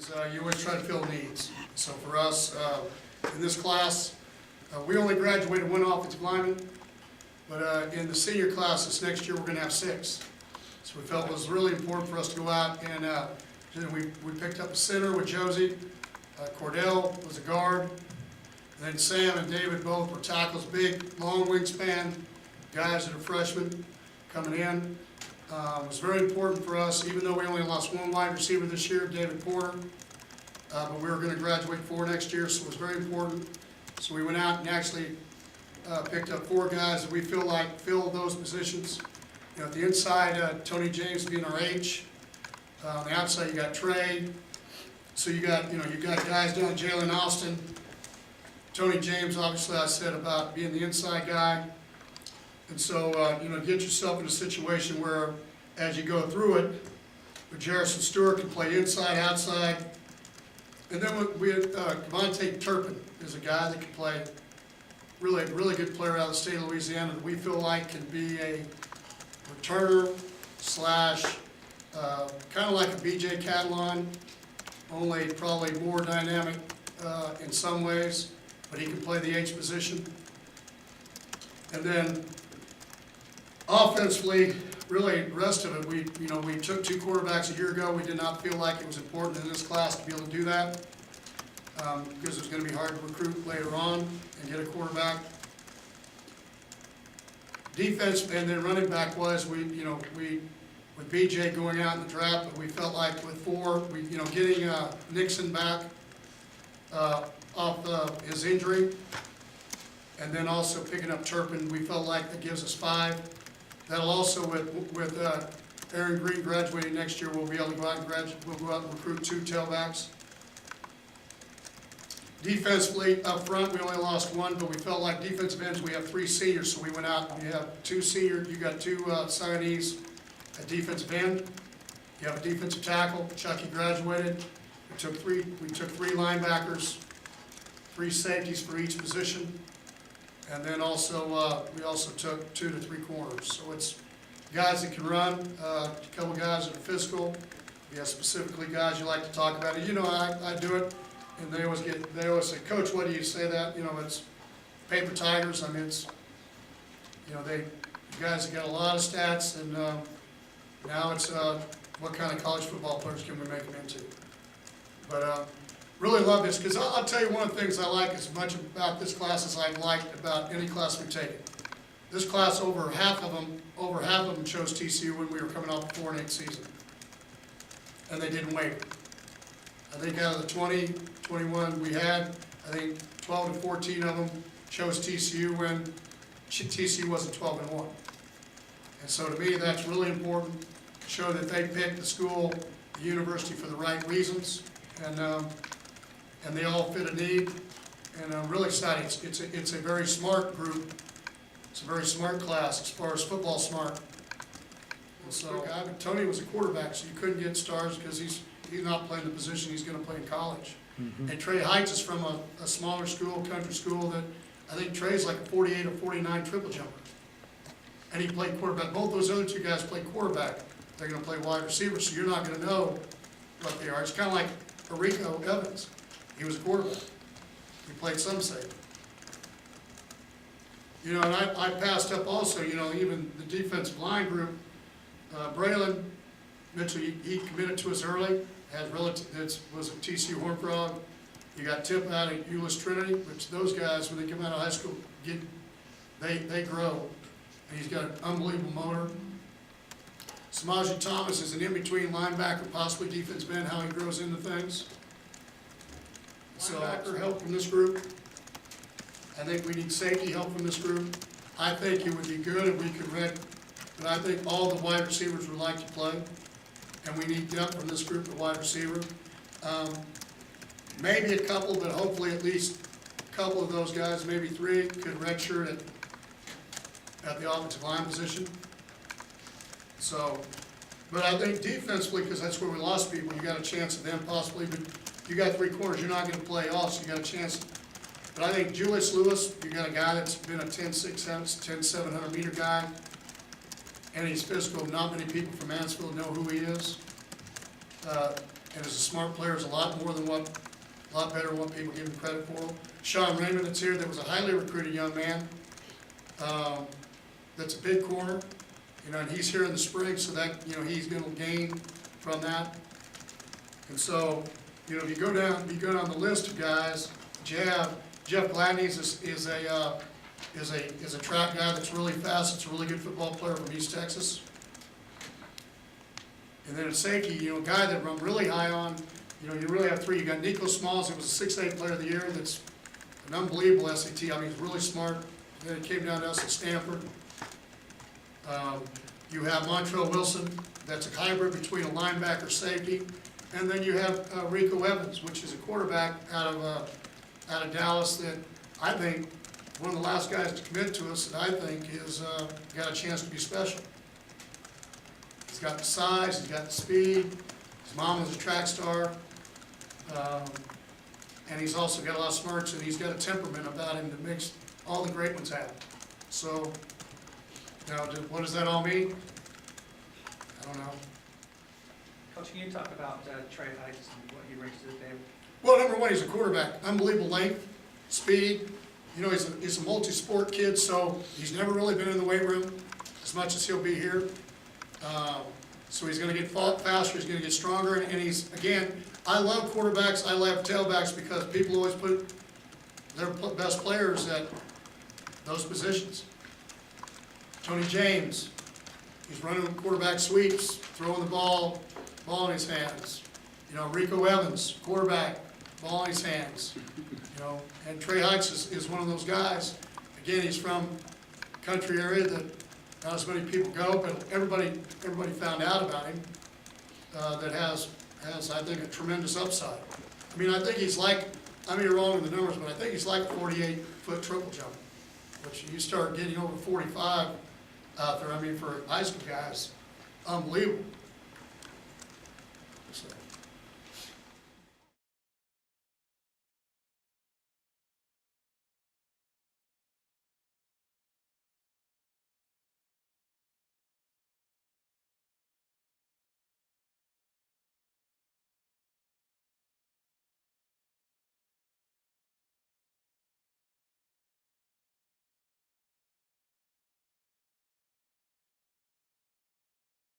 is you always try to fill needs. So for us, in this class, we only graduated one offensive lineman, but in the senior class this next year, we're going to have 6. So we felt it was really important for us to go out and we picked up a center with Josie. Cordell was a guard. And then Sam and David both were tackles, big, long wingspan guys that are freshmen coming in. It was very important for us, even though we only lost one wide receiver this year, David Porter, but we were going to graduate 4 next year, so it was very important. So we went out and actually picked up 4 guys that we feel like fill those positions. You know, at the inside, Tony James being our H. On the outside, you got Trey. So you got guys down Jalen Austin. Tony James, obviously, I said about being the inside guy. And so, get yourself in a situation where, as you go through it, Jarrison Stewart can play inside, outside. And then we had Devontae Turpin is a guy that can play, really good player out of the state of Louisiana that we feel like can be a returner slash kind of like a BJ Catalon, only probably more dynamic in some ways, but he can play the H position. And then offensively, really the rest of it, we took 2 quarterbacks a year ago. We did not feel like it was important in this class to be able to do that because it was going to be hard to recruit later on and get a quarterback. Defense and then running back was with BJ going out in the draft, but we felt like with 4, getting Nixon back off his injury, and then also picking up Turpin, we felt like that gives us 5. That'll also with Aaron Green graduating next year, we'll be able to go out and recruit 2 tailbacks. Defensively, up front, we only lost 1, but we felt like defensive ends, we have 3 seniors, so we went out and we have 2 seniors. You got 2 signees at defensive end. You have a defensive tackle. Chucky graduated. We took 3 linebackers, 3 safeties for each position, and then also we also took 2 to 3 corners. So it's guys that can run, a couple guys that are physical. We have specifically guys you like to talk about. And I do it, and they always say, Coach, what do you say that? It's paper tigers. I mean, it's they guys that got a lot of stats, and now it's what kind of college football players can we make them into. But really love this because I'll tell you one of the things I like as much about this class as I liked about any class we've taken. This class, over half of them chose TCU when we were coming off the 4-8 season, and they didn't wait. I think out of the 20, 21 we had, I think 12 to 14 of them chose TCU when TCU wasn't 12-1. And so to me, that's really important to show that they picked the school, the university for the right reasons, and they all fit a need. And I'm really excited. It's a very smart group. It's a very smart class as far as football smart. And so Tony was a quarterback, so you couldn't get stars because he's not playing the position he's going to play in college. Mm-hmm. And Trey Heights is from a smaller school, country school, that I think Trey's like a 48 or 49 triple jumper. And he played quarterback. Both those other 2 guys played quarterback. They're going to play wide receiver, so you're not going to know what they are. It's kind of like Rico Evans. He was a quarterback. He played some safety. And I passed up also, even the defensive line group. Braylon Mitchell, he committed to us early. Was a TCU Horned Frog. You got Tip out of Euless Trinity, which those guys, when they come out of high school, they grow. And he's got an unbelievable motor. Samaji Thomas is an in-between linebacker, possibly defensive end, how he grows into things. So linebacker help from this group. I think we need safety help from this group. I think it would be good if we could but I think all the wide receivers would like to play. And we need depth from this group of wide receiver. Maybe a couple, but hopefully at least a couple of those guys, maybe 3, could redshirt at the offensive line position. So, but I think defensively, because that's where we lost people, you got a chance of them possibly, but you got 3 corners, you're not going to play off, so you got a chance. But I think Julius Lewis, you got a guy that's been a 10 700 meter guy, and he's physical. Not many people from Mansfield know who he is. and is a smart player, is a lot more than a lot better than what people give him credit for. Sean Raymond that's here, that was a highly recruited young man. That's a big corner, and he's here in the spring, so that, he's gonna gain from that. And so, if you go down the list of guys, Jeff Gladney is a track guy that's really fast. It's a really good football player from East Texas. And then at safety, a guy that I'm really high on, you really have three. You got Nico Smalls, who was a 6'8" player of the year, that's an unbelievable SAT. I mean, he's really smart. Then it came down to us at Stanford. You have Montrell Wilson, that's a hybrid between a linebacker safety. And then you have Rico Evans, which is a quarterback out of Dallas that I think, one of the last guys to commit to us that I think is got a chance to be special. He's got the size, he's got the speed, his mom was a track star, and he's also got a lot of smarts, and he's got a temperament about him that makes all the great ones have. So, now, what does that all mean? I don't know. Coach, can you talk about Trey Heights and what he brings to the table? Well, number one, he's a quarterback. Unbelievable length, speed. He's a multi-sport kid, so he's never really been in the weight room as much as he'll be here. So he's going to get faster, he's going to get stronger, and he's, again, I love quarterbacks, I love tailbacks because people always put their best players at those positions. Tony James, he's running quarterback sweeps, throwing the ball in his hands. Rico Evans, quarterback, ball in his hands. And Trey Heights is one of those guys. Again, he's from a country area that not as many people go, but everybody found out about him. That has I think a tremendous upside. I mean, I think he's like, I may be wrong in the numbers, but I think he's like a 48-foot triple jump, which you start getting over 45 out there. I mean, for high school guys, unbelievable. So.